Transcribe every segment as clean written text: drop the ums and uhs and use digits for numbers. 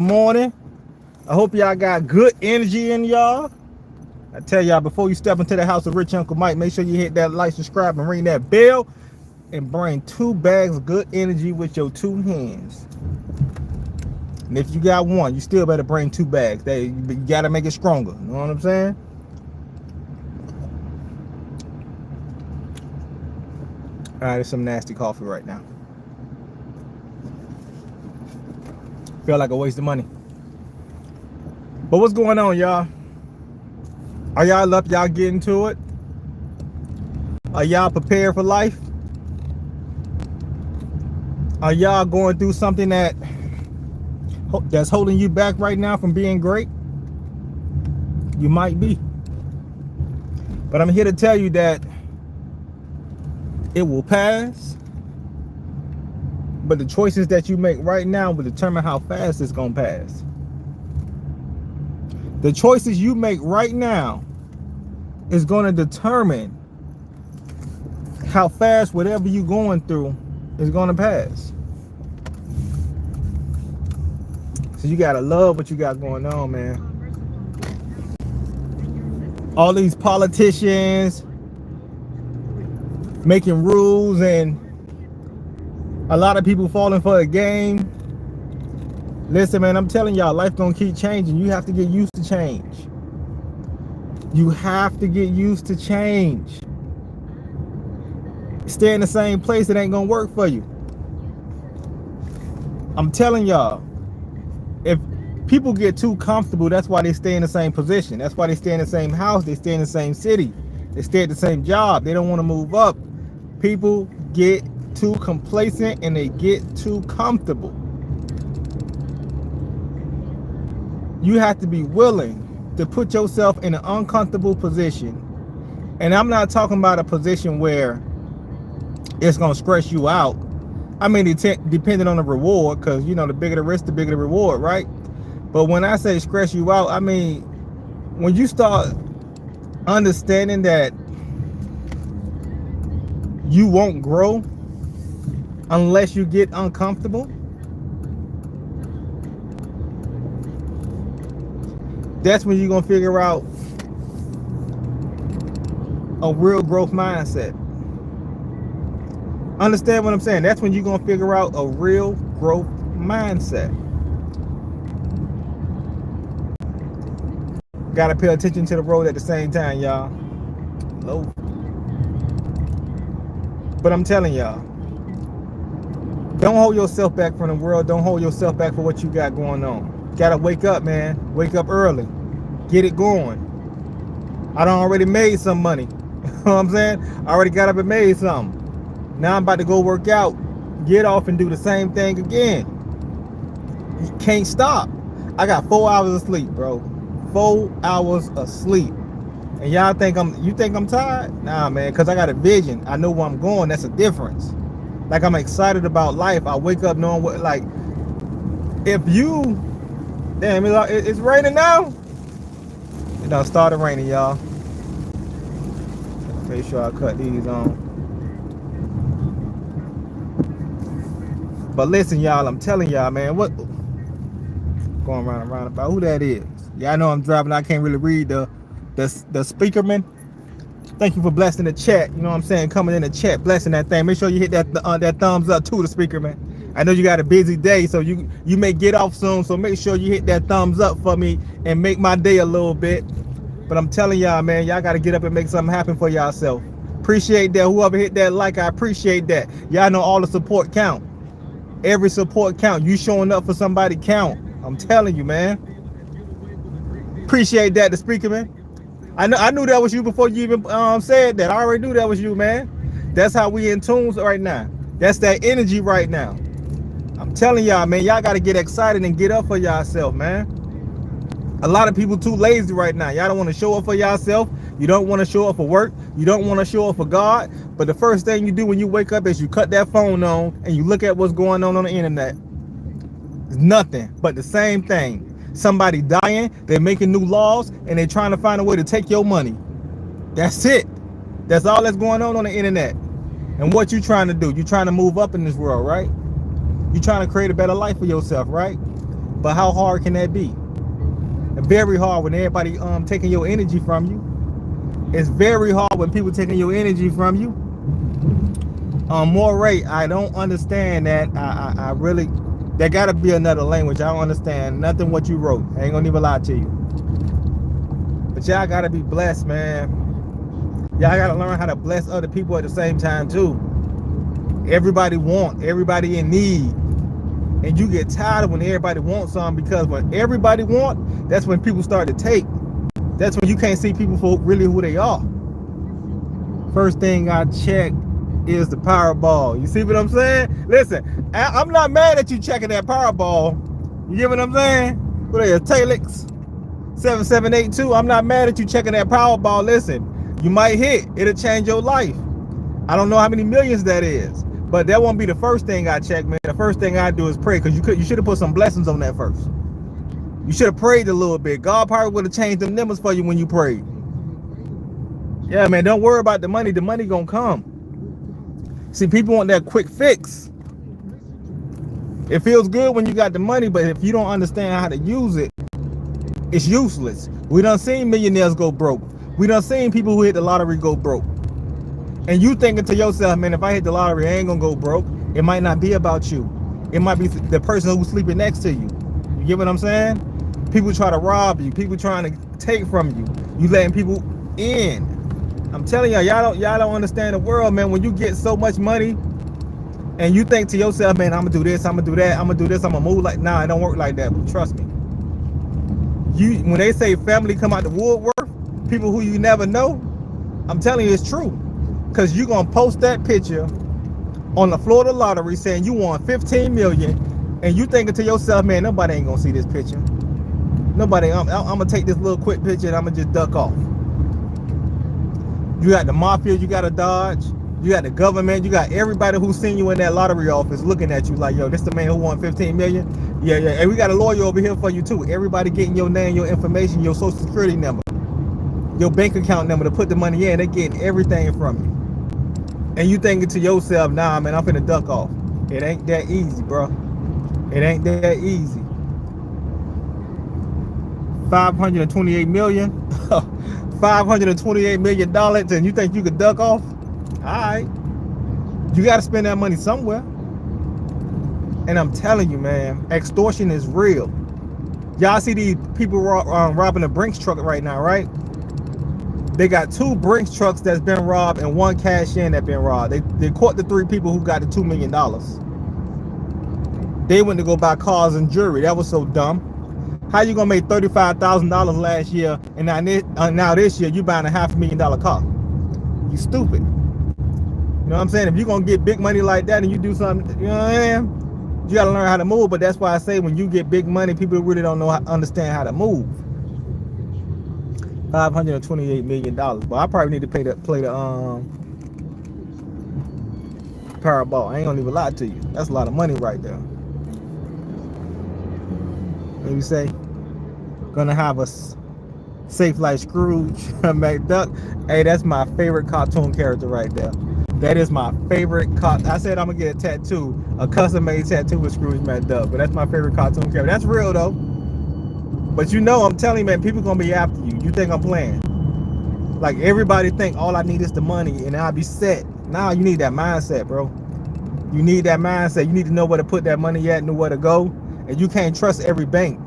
Morning. I hope y'all got good energy in y'all. I tell y'all, before you step into the house of Rich Uncle Mike, make sure you hit that like, subscribe, and ring that bell, and bring 2 bags of good energy with your 2 hands. And if you got one, you still better bring 2 bags. You gotta make it stronger. You know what I'm saying? All right, it's some nasty coffee right now. Feel like a waste of money. But what's going on, y'all? Are y'all up? Y'all getting to it? Are y'all prepared for life? Are y'all going through something that's holding you back right now from being great? You might be. But I'm here to tell you that it will pass. But the choices that you make right now will determine how fast it's going to pass. The choices you make right now is going to determine how fast whatever you're going through is going to pass. So you got to love what you got going on, man. All these politicians making rules and a lot of people falling for a game. Listen, man, I'm telling y'all, life gonna keep changing. You have to get used to change. You have to get used to change. Stay in the same place, it ain't gonna work for you. I'm telling y'all, if people get too comfortable, that's why they stay in the same position. That's why they stay in the same house, they stay in the same city, they stay at the same job. They don't want to move up. People get too complacent and they get too comfortable. You have to be willing to put yourself in an uncomfortable position. And I'm not talking about a position where it's going to stress you out. I mean, depending on the reward, because, you know, the bigger the risk, the bigger the reward, right? But when I say stress you out, I mean, when you start understanding that you won't grow unless you get uncomfortable, that's when you're going to figure out a real growth mindset. Understand what I'm saying? That's when you're going to figure out a real growth mindset. Got to pay attention to the road at the same time, y'all. Low. But I'm telling y'all, don't hold yourself back from the world. Don't hold yourself back for what you got going on. Gotta wake up, man. Wake up early. Get it going. I done already made some money. You know what I'm saying? I already got up and made something. Now I'm about to go work out, get off and do the same thing again. You can't stop. I got 4 hours of sleep, bro. 4 hours of sleep. And y'all think you think I'm tired? Nah, man, because I got a vision. I know where I'm going. That's a difference. Like, I'm excited about life. I wake up knowing what, like, if you, damn, it's raining now. It done started raining, y'all. Make sure I cut these on. But listen, y'all, I'm telling y'all, man, what going around and around about who that is. Y'all know I'm driving. I can't really read the speakerman. Thank you for blessing the chat. You know what I'm saying? Coming in the chat, blessing that thing. Make sure you hit that thumbs up to the speakerman. I know you got a busy day, so you may get off soon. So make sure you hit that thumbs up for me and make my day a little bit. But I'm telling y'all, man, y'all got to get up and make something happen for yourself. Appreciate that. Whoever hit that like, I appreciate that. Y'all know all the support count. Every support count. You showing up for somebody count. I'm telling you, man. Appreciate that, the speakerman. I knew that was you before you even said that. I already knew that was you, man. That's how we in tune right now. That's that energy right now. I'm telling y'all, man, y'all got to get excited and get up for yourself, man. A lot of people too lazy right now. Y'all don't want to show up for yourself. You don't want to show up for work. You don't want to show up for God. But the first thing you do when you wake up is you cut that phone on and you look at what's going on the internet. It's nothing but the same thing. Somebody dying, they're making new laws, and they're trying to find a way to take your money. That's it. That's all that's going on the internet. And what you trying to do? You trying to move up in this world, right? You trying to create a better life for yourself, right? But how hard can that be? Very hard when everybody taking your energy from you. It's very hard when people taking your energy from you. Moray, I don't understand that. I really, there gotta be another language. I don't understand nothing what you wrote. I ain't gonna even lie to you. But y'all gotta be blessed, man. Y'all gotta learn how to bless other people at the same time too. Everybody in need. And you get tired of when everybody wants something, because when everybody want, that's when people start to take. That's when you can't see people for really who they are. First thing I check is the Powerball. You see what I'm saying? Listen, I'm not mad at you checking that Powerball. You get what I'm saying? What is it, Talix 7782? I'm not mad at you checking that Powerball. Listen, you might hit. It'll change your life. I don't know how many millions that is, but that won't be the first thing I check, man. The first thing I do is pray, because you should have put some blessings on that first. You should have prayed a little bit. God probably would have changed them numbers for you when you prayed. Yeah, man, don't worry about the money. The money gonna come. See, people want that quick fix. It feels good when you got the money, but if you don't understand how to use it, it's useless. We done seen millionaires go broke. We done seen people who hit the lottery go broke. And you thinking to yourself, man, if I hit the lottery, I ain't gonna go broke. It might not be about you. It might be the person who's sleeping next to you. You get what I'm saying? People try to rob you. People trying to take from you. You letting people in. I'm telling y'all don't understand the world, man. When you get so much money and you think to yourself, man, I'm gonna do this, I'm gonna do that, I'm gonna do this, I'm gonna move like, nah, it don't work like that. Trust me. When they say family come out the woodwork, people who you never know, I'm telling you it's true. Because you're gonna post that picture on the floor of the lottery saying you won 15 million, and you thinking to yourself, man, nobody ain't gonna see this picture. Nobody, I'm gonna take this little quick picture and I'm gonna just duck off. You got the mafia, you got to dodge, you got the government, you got everybody who's seen you in that lottery office looking at you like, yo, this the man who won 15 million. Yeah, and we got a lawyer over here for you too. Everybody getting your name, your information, your social security number, your bank account number to put the money in. They're getting everything from you. And you thinking to yourself, nah, man, I'm finna duck off. It ain't that easy, bro. It ain't that easy. 528 million. $528 million, and you think you could duck off? All right. You got to spend that money somewhere. And I'm telling you, man, extortion is real. Y'all see these people robbing a Brinks truck right now, right? They got 2 Brinks trucks that's been robbed and 1 cash in that been robbed. They caught the 3 people who got the $2 million. They went to go buy cars and jewelry. That was so dumb. How you gonna make $35,000 last year, and now this year you buying a $500,000 car? You stupid. You know what I'm saying? If you're gonna get big money like that and you do something, you know what I mean? You gotta learn how to move. But that's why I say when you get big money, people really don't understand how to move. $528 million. But I probably need to play the Powerball. I ain't gonna even lie to you. That's a lot of money right there. Maybe say, gonna have a safe like Scrooge McDuck. Hey, that's my favorite cartoon character right there. That is my favorite. I said I'm gonna get a tattoo, a custom made tattoo with Scrooge McDuck, but that's my favorite cartoon character. That's real though. But you know, I'm telling you, man, people gonna be after you. You think I'm playing? Like everybody think all I need is the money and I'll be set. Nah, you need that mindset, bro. You need that mindset. You need to know where to put that money at, know where to go. And you can't trust every bank.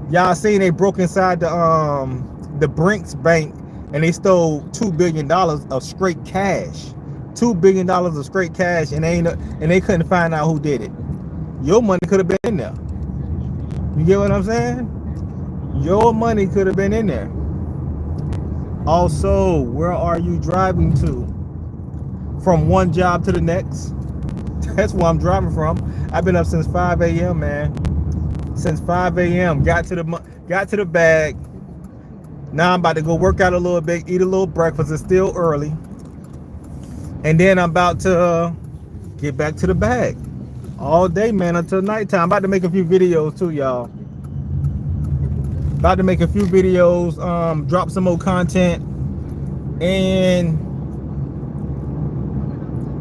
Y'all seen they broke inside the Brinks bank and they stole $2 billion of straight cash. $2 billion of straight cash, and they couldn't find out who did it. Your money could have been in there. You get what I'm saying? Your money could have been in there. Also, where are you driving to? From one job to the next. That's where I'm driving from. I've been up since 5 a.m., man. Since 5 a.m. Got to the bag. Now I'm about to go work out a little bit, eat a little breakfast. It's still early. And then I'm about to get back to the bag. All day, man, until nighttime. I'm about to make a few videos too, y'all. About to make a few videos, drop some more content. And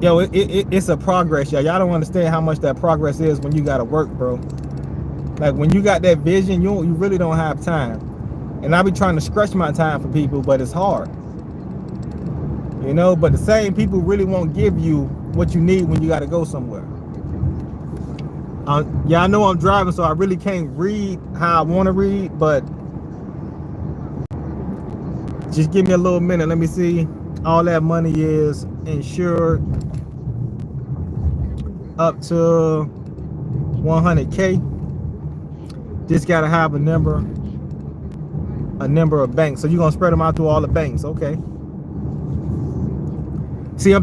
yo, it's a progress, y'all. Y'all don't understand how much that progress is when you gotta work, bro. Like when you got that vision, you really don't have time. And I be trying to stretch my time for people, but it's hard. You know, but the same people really won't give you what you need when you got to go somewhere. Yeah, I know I'm driving, so I really can't read how I want to read, but just give me a little minute. Let me see. All that money is insured up to 100K. Just got to have a number of banks. So you're going to spread them out through all the banks. Okay. See,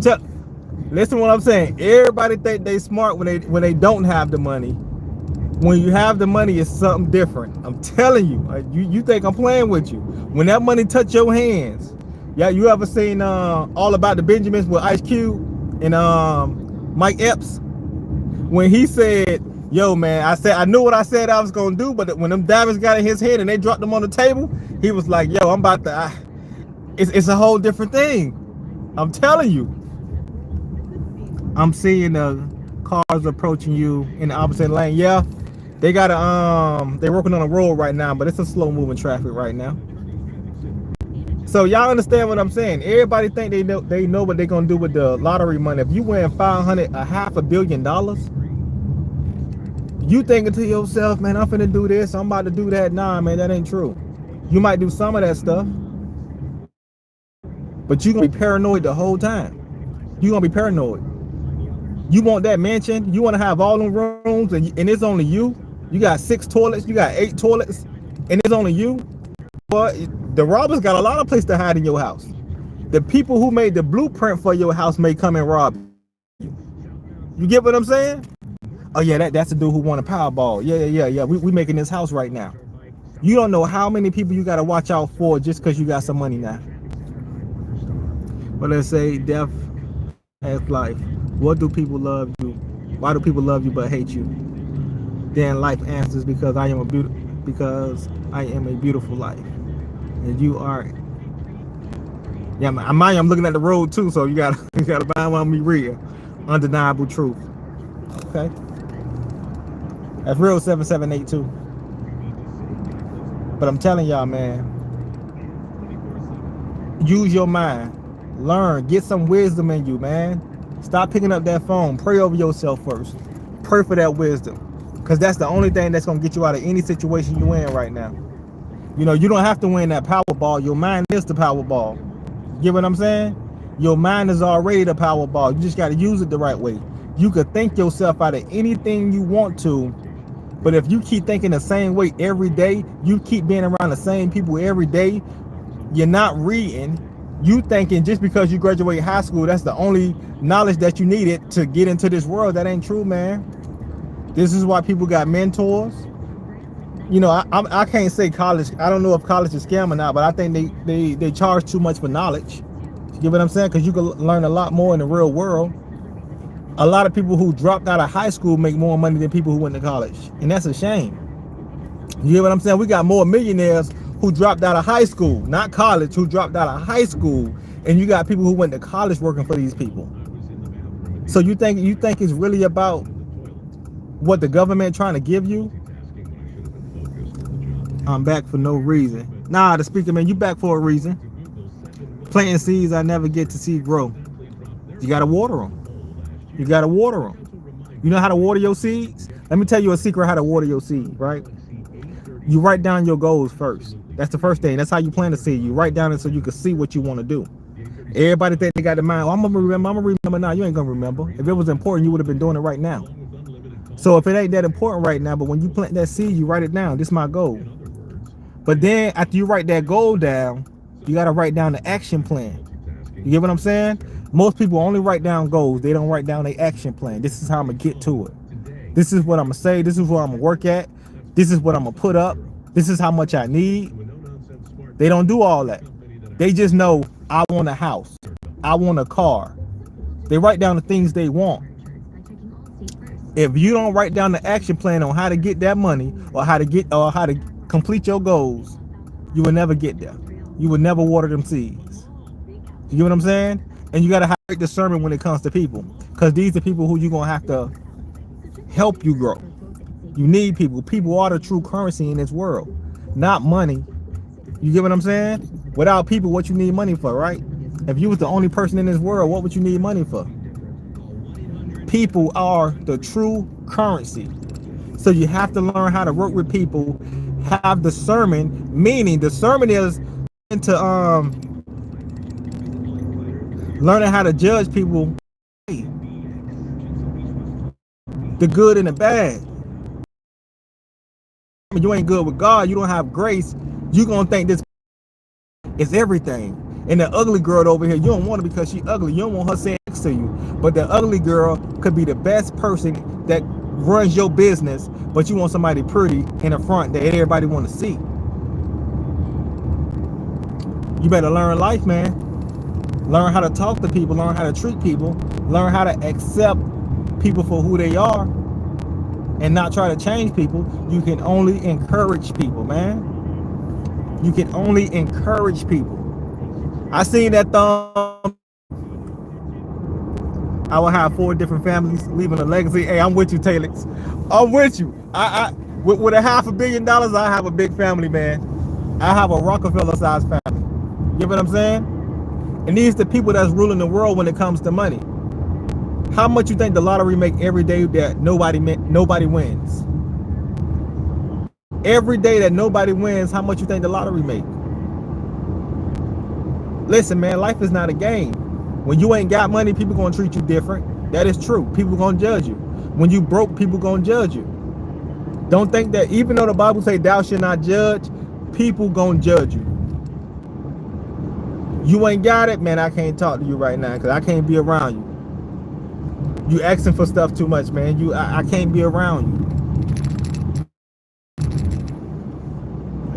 listen what I'm saying. Everybody think they smart when they don't have the money. When you have the money, it's something different. I'm telling you. You think I'm playing with you? When that money touch your hands, yeah. You ever seen All About the Benjamins with Ice Cube and Mike Epps? When he said, "Yo, man, I knew what I said I was gonna do, but when them diamonds got in his head and they dropped them on the table, he was like, yo, I'm about to. It's a whole different thing. I'm telling you. I'm seeing the cars approaching you in the opposite lane. Yeah, they got they're working on a road right now, but it's a slow moving traffic right now. So y'all understand what I'm saying? Everybody think they know what they're gonna do with the lottery money. If you win $500 million, you thinking to yourself, man, I'm finna do this, I'm about to do that. Nah, man, that ain't true. You might do some of that stuff, but you're gonna be paranoid the whole time. You're gonna be paranoid. You want that mansion, you want to have all them rooms, and it's only you. You got 6 toilets, you got 8 toilets, and it's only you. But the robbers got a lot of places to hide in your house. The people who made the blueprint for your house may come and rob you. You get what I'm saying? Oh yeah, that's the dude who won a Powerball. Yeah. We making this house right now. You don't know how many people you got to watch out for just because you got some money now. But let's say death has life. What do people love you? Why do people love you but hate you? Then life answers, because I am a beautiful life, and you are. Yeah, I'm looking at the road too, so you gotta buy one me real, undeniable truth. Okay, that's real 7782. But I'm telling y'all, man, use your mind, learn, get some wisdom in you, man. Stop picking up that phone. Pray over yourself first. Pray for that wisdom, because that's the only thing that's going to get you out of any situation you're in right now. You know, you don't have to win that Powerball. Your mind is the Powerball. You get what I'm saying? Your mind is already the Powerball. You just got to use it the right way. You could think yourself out of anything you want to, but if you keep thinking the same way every day, you keep being around the same people every day, you're not reading. You thinking just because you graduate high school, that's the only knowledge that you needed to get into this world. That ain't true, man. This is why people got mentors. You know, I can't say college. I don't know if college is scam or not, but I think they charge too much for knowledge. You get what I'm saying? Because you can learn a lot more in the real world. A lot of people who dropped out of high school make more money than people who went to college, and that's a shame. You get what I'm saying? We got more millionaires who dropped out of high school, not college, who dropped out of high school, and you got people who went to college working for these people. So you think it's really about what the government trying to give you? I'm back for no reason. Nah, the speaker, man, you back for a reason. Planting seeds I never get to see grow. You gotta water them. You gotta water them. You know how to water your seeds? Let me tell you a secret how to water your seed, right? You write down your goals first. That's the first thing. That's how you plant a seed. You write down it so you can see what you want to do. Everybody think they got the mind. Oh, I'm gonna remember now. You ain't gonna remember. If it was important, you would have been doing it right now. So if it ain't that important right now, but when you plant that seed, you write it down. This is my goal. But then after you write that goal down, you gotta write down the action plan. You get what I'm saying? Most people only write down goals. They don't write down their action plan. This is how I'm gonna get to it. This is what I'm gonna say. This is what I'm gonna work at. This is what I'm gonna put up. This is how much I need. They don't do all that. They just know, I want a house. I want a car. They write down the things they want. If you don't write down the action plan on how to get that money, or how to complete your goals, you will never get there. You will never water them seeds. You get what I'm saying? And you got to have great discernment when it comes to people, because these are people who you're going to have to help you grow. You need people. People are the true currency in this world, not money. You get what I'm saying? Without people, what you need money for, right? If you was the only person in this world, what would you need money for? People are the true currency. So you have to learn how to work with people, have discernment, meaning discernment is into learning how to judge people, the good and the bad. You ain't good with God, you don't have grace, you gonna think this is everything. And the ugly girl over here, you don't want her because she ugly. You don't want her sitting next to you. But the ugly girl could be the best person that runs your business, but you want somebody pretty in the front that everybody want to see. You better learn life, man. Learn how to talk to people, learn how to treat people, learn how to accept people for who they are and not try to change people. You can only encourage people, man. You can only encourage people. I seen that I will have 4 different families leaving a legacy. Hey, I'm with you, Taylor. I'm with you. With a $500 million, I have a big family, man. I have a Rockefeller-sized family. You get what I'm saying? And these the people that's ruling the world when it comes to money. How much you think the lottery make every day that nobody wins? Every day that nobody wins, how much you think the lottery make? Listen, man, life is not a game. When you ain't got money, people gonna treat you different. That is true. People gonna judge you. When you broke, people gonna judge you. Don't think that even though the Bible say thou shalt not judge, people gonna judge you. You ain't got it, man, I can't talk to you right now because I can't be around you. You asking for stuff too much, man. I can't be around you.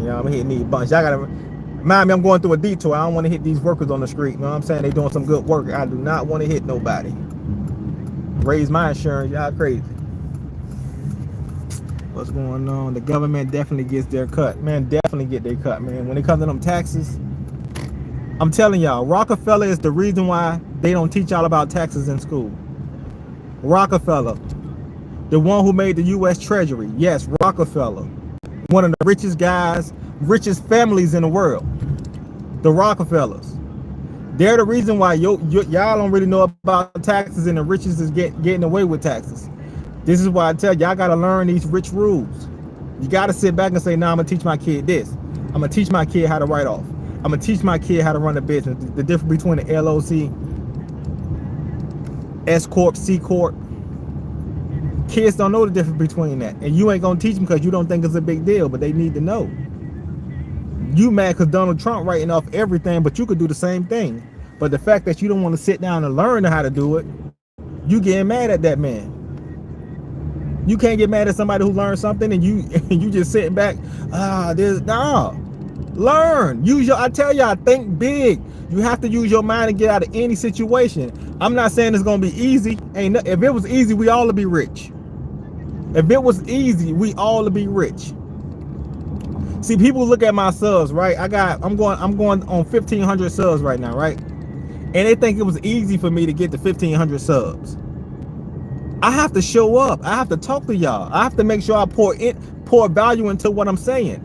Yeah, I'm hitting these bunch. Y'all gotta mind me, I'm going through a detour. I don't want to hit these workers on the street. You know what I'm saying? They doing some good work. I do not want to hit nobody. Raise my insurance. Y'all crazy. What's going on? The government definitely gets their cut. Man, definitely get their cut, man. When it comes to them taxes, I'm telling y'all, Rockefeller is the reason why they don't teach y'all about taxes in school. Rockefeller, the one who made the U.S. Treasury. Yes, Rockefeller. One of the richest guys, richest families in the world. The Rockefellers. They're the reason why y'all don't really know about taxes and the richest is getting away with taxes. This is why I tell y'all gotta learn these rich rules. You gotta sit back and say, nah, I'm gonna teach my kid this. I'm gonna teach my kid how to write off. I'm gonna teach my kid how to run a business. The difference between the LLC, S Corp, C Corp. Kids don't know the difference between that. And you ain't gonna teach them because you don't think it's a big deal, but they need to know. You mad because Donald Trump writing off everything, but you could do the same thing. But the fact that you don't want to sit down and learn how to do it, you getting mad at that man. You can't get mad at somebody who learned something and you just sitting back. Learn. I tell y'all, think big. You have to use your mind to get out of any situation. I'm not saying it's gonna be easy. If it was easy, we all would be rich. If it was easy, we all would be rich. See, people look at my subs, right? I'm going on 1,500 subs right now, right? And they think it was easy for me to get to 1,500 subs. I have to show up. I have to talk to y'all. I have to make sure I pour value into what I'm saying,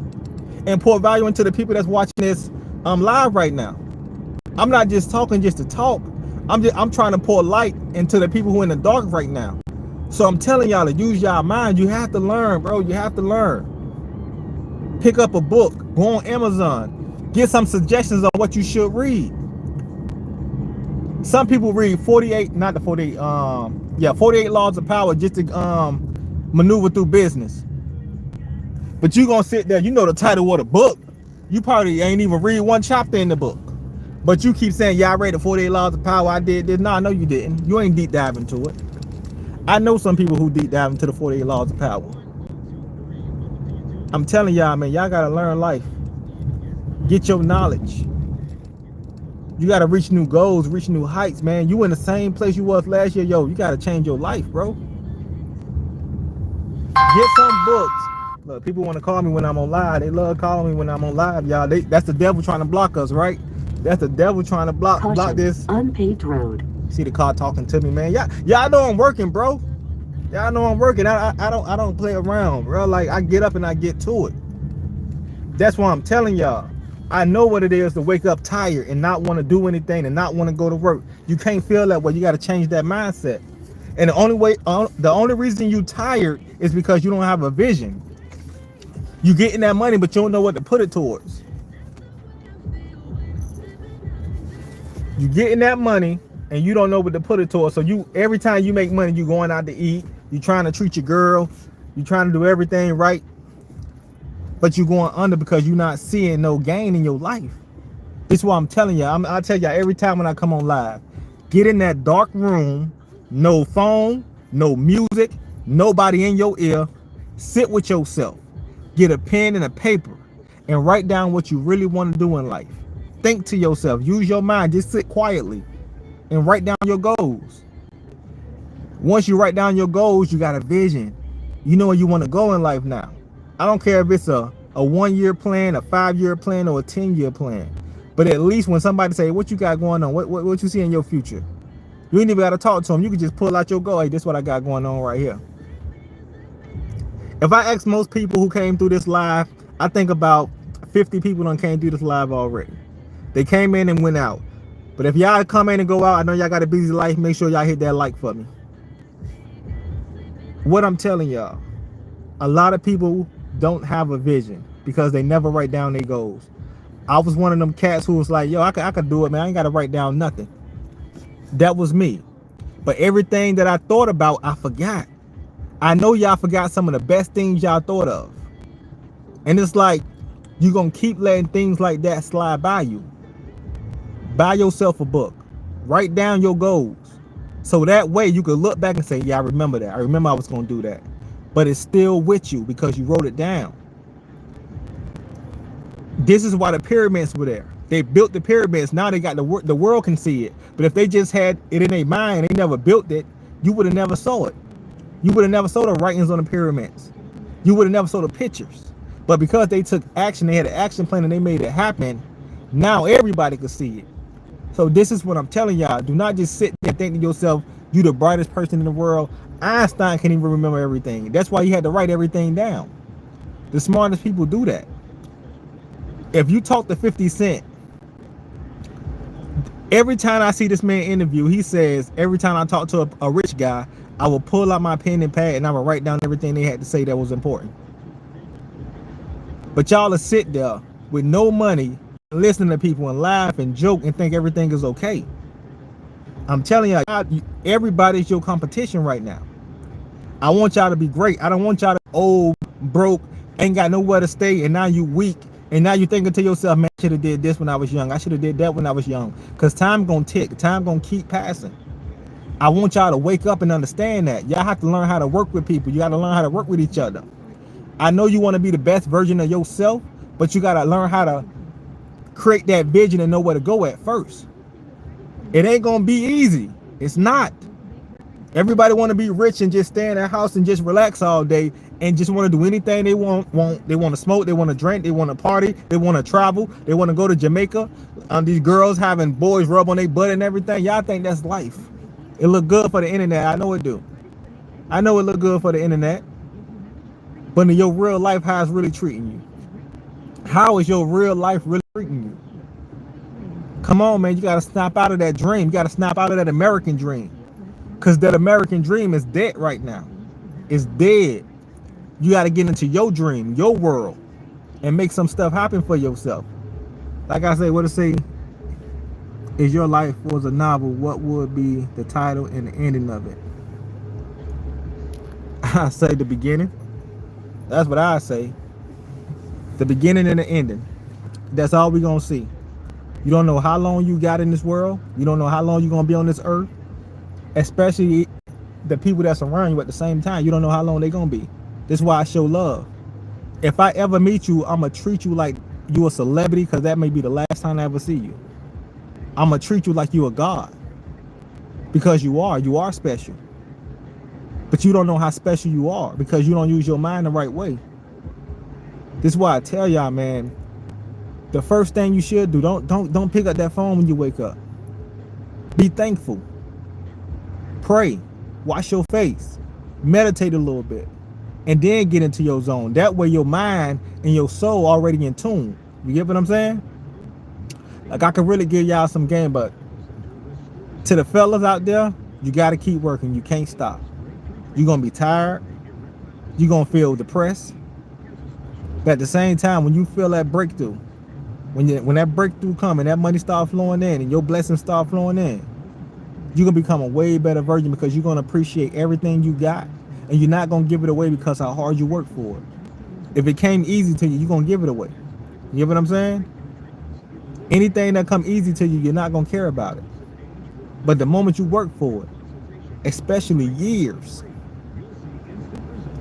and pour value into the people that's watching this live right now. I'm not just talking just to talk. I'm trying to pour light into the people who are in the dark right now. So I'm telling y'all to use y'all mind. You have to learn, bro. You have to learn. Pick up a book. Go on Amazon. Get some suggestions on what you should read. Some people read 48 laws of power just to maneuver through business. But you gonna sit there, you know the title of the book. You probably ain't even read one chapter in the book. But you keep saying, yeah, I read the 48 laws of power. I did this. No, you didn't. You ain't deep dive into it. I know some people who deep dive into the 48 laws of power. I'm telling y'all, man, y'all gotta learn life. Get your knowledge. You gotta reach new goals, reach new heights, man. You in the same place you was last year, yo. You gotta change your life, bro. Get some books. Look, people want to call me when I'm on live. They love calling me when I'm on live, y'all. That's the devil trying to block us, right? That's the devil trying to block this. Unpaved road. See the car talking to me, man. Y'all know I'm working, bro. Y'all know I'm working. I don't play around, bro. Like I get up and I get to it. That's why I'm telling y'all. I know what it is to wake up tired and not want to do anything and not want to go to work. You can't feel that way. You got to change that mindset. And the only reason you tired is because you don't have a vision. You getting that money, but you don't know what to put it towards. You getting that money and you don't know what to put it towards. So you every time you make money, you going out to eat. You trying to treat your girl. You trying to do everything right, but you going under because you're not seeing no gain in your life. This is what I'm telling you. I tell y'all every time when I come on live, get in that dark room, no phone, no music, nobody in your ear. Sit with yourself. Get a pen and a paper and write down what you really want to do in life. Think to yourself. Use your mind. Just sit quietly and write down your goals. Once you write down your goals, you got a vision. You know where you want to go in life now. I don't care if it's a 1-year plan, a 5-year plan, or a 10-year plan. But at least when somebody say, what you got going on? What you see in your future? You ain't even got to talk to them. You can just pull out your goal. Hey, this is what I got going on right here. If I ask most people who came through this live, I think about 50 people done came through this live already. They came in and went out. But if y'all come in and go out, I know y'all got a busy life. Make sure y'all hit that like for me. What I'm telling y'all, a lot of people don't have a vision because they never write down their goals. I was one of them cats who was like, yo, I could do it, man. I ain't got to write down nothing. That was me. But everything that I thought about, I forgot. I know y'all forgot some of the best things y'all thought of. And it's like, you're going to keep letting things like that slide by you. Buy yourself a book. Write down your goals. So that way you can look back and say, yeah, I remember that. I remember I was going to do that. But it's still with you because you wrote it down. This is why the pyramids were there. They built the pyramids. Now they got the world can see it. But if they just had it in their mind, they never built it, you would have never saw it. You would have never saw the writings on the pyramids. You would have never saw the pictures. But because they took action, they had an action plan and they made it happen, now everybody could see it. So this is what I'm telling y'all. Do not just sit there and think to yourself, you the brightest person in the world. Einstein can't even remember everything. That's why he had to write everything down. The smartest people do that. If you talk to 50 Cent, every time I see this man interview, he says, every time I talk to a rich guy, I will pull out my pen and pad and I will write down everything they had to say that was important. But y'all will sit there with no money, listen to people and laugh and joke and think everything is okay. I'm telling y'all, everybody's your competition right now. I want y'all to be great. I don't want y'all to old, broke, ain't got nowhere to stay, and now you weak. And now you thinking to yourself, man, I should have did this when I was young. I should have did that when I was young. Because time gonna tick. Time gonna keep passing. I want y'all to wake up and understand that. Y'all have to learn how to work with people. You got to learn how to work with each other. I know you want to be the best version of yourself, but you got to learn how to create that vision and know where to go at first. It ain't gonna be easy. It's not. Everybody want to be rich and just stay in their house and just relax all day and just want to do anything they want. They want to smoke, they want to drink, they want to party, they want to travel, they want to go to Jamaica. These girls having boys rub on their butt and everything. Y'all think that's life. It look good for the internet. I know it do. I know it look good for the internet. But in your real life, how it's really treating you? How is your real life really treating you? Come on, man. You got to snap out of that dream. You got to snap out of that American dream. Because that American dream is dead right now. It's dead. You got to get into your dream, your world, and make some stuff happen for yourself. Like I say, what to say? If your life was a novel, what would be the title and the ending of it? I say the beginning. That's what I say. The beginning and the ending. That's all we're going to see. You don't know how long you got in this world. You don't know how long you're going to be on this earth. Especially the people that surround you at the same time. You don't know how long they're going to be. This is why I show love. If I ever meet you, I'm going to treat you like you a celebrity, because that may be the last time I ever see you. I'm going to treat you like you a god. Because you are special. But you don't know how special you are because you don't use your mind the right way. This is why I tell y'all, man, the first thing you should do, don't pick up that phone when you wake up. Be thankful. Pray. Wash your face. meditate a little bit, and then get into your zone. That way your mind and your soul already in tune. You get what I'm saying? Like, I could really give y'all some game, but to the fellas out there, you got to keep working. You can't stop. You're going to be tired. You're going to feel depressed. But at the same time, when you feel that breakthrough, when that breakthrough comes and that money start flowing in and your blessings start flowing in, you're going to become a way better version, because you're going to appreciate everything you got, and you're not going to give it away because how hard you work for it. If it came easy to you, you're going to give it away. You get what I'm saying? Anything that come easy to you, you're not going to care about it. But the moment you work for it, especially years,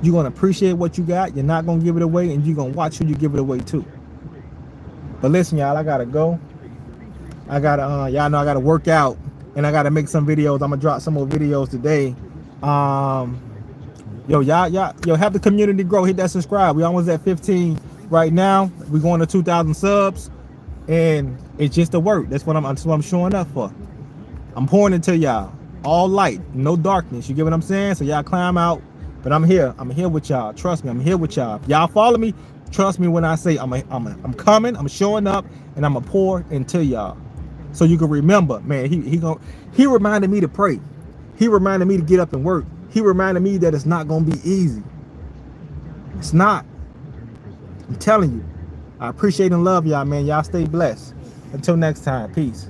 you're going to appreciate what you got. You're not going to give it away, and you're going to watch who you give it away to. But listen, y'all, I got to go. I got to, y'all know I got to work out, and I got to make some videos. I'm going to drop some more videos today. Yo, help the community grow. Hit that subscribe. We almost at 15 right now. We're going to 2,000 subs, and it's just the work. That's what I'm showing up for. I'm pouring into y'all. All light, no darkness. You get what I'm saying? So y'all climb out. But I'm here. I'm here with y'all. Trust me, I'm here with y'all. If y'all follow me, trust me when I say I'm coming, I'm showing up, and I'm gonna pour into y'all. So you can remember, man, he reminded me to pray. He reminded me to get up and work. He reminded me that it's not gonna be easy. It's not. I'm telling you. I appreciate and love y'all, man. Y'all stay blessed. Until next time, peace.